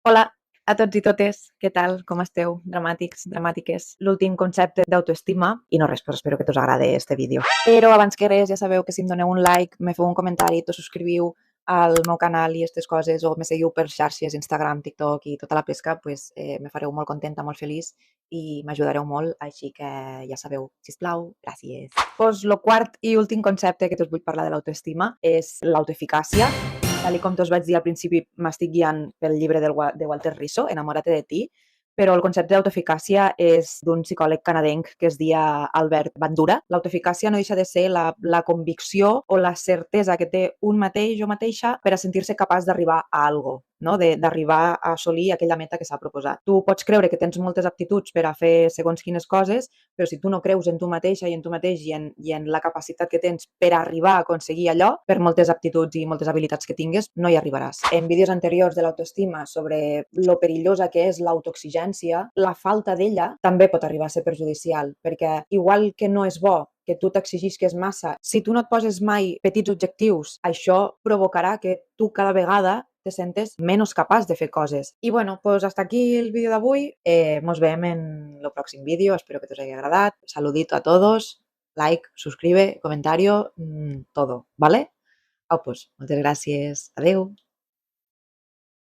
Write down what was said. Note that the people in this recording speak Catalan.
Hola a tots i totes, què tal? Com esteu? Dramàtics, dramàtiques. L'últim concepte d'autoestima i no res, però espero que us agrade este vídeo. Però abans que res ja sabeu que si em doneu un like, me feu un comentari, us subscriviu al meu canal i aquestes coses o me seguiu per xarxes, Instagram, TikTok i tota la pesca, pues, me fareu molt contenta, molt feliç i m'ajudareu molt, així que ja sabeu, sisplau, gràcies. Pues el quart i últim concepte que us vull parlar de l'autoestima és l'autoeficàcia. Tal com us vaig dir al principi, m'estic guiant pel llibre de Walter Rizzo, Enamórate de ti, però el concepte d'autoeficàcia és d'un psicòleg canadenc que es dia Albert Bandura. L'autoeficàcia no deixa de ser la convicció o la certesa que té un mateix o mateixa per a sentir-se capaç d'arribar a algo, no? D'arribar a assolir aquella meta que s'ha proposat. Tu pots creure que tens moltes aptituds per a fer segons quines coses, però si tu no creus en tu mateixa i en tu mateix i en la capacitat que tens per arribar a aconseguir allò, per moltes aptituds i moltes habilitats que tingues, no hi arribaràs. En vídeos anteriors de l'autoestima sobre lo perillosa que és l'autoexigència, la falta d'ella també pot arribar a ser perjudicial, perquè igual que no és bo que tu t'exigisques massa, si tu no et poses mai petits objectius, això provocarà que tu cada vegada te sentes menys capaç de fer coses. I bueno, pues hasta aquí el vídeo d'avui. Nos veiem en el pròxim vídeo. Espero que us hagi agradat. Saludito a todos. Like, suscribe, comentario, todo, ¿vale? Pues, moltes gràcies. Adeu.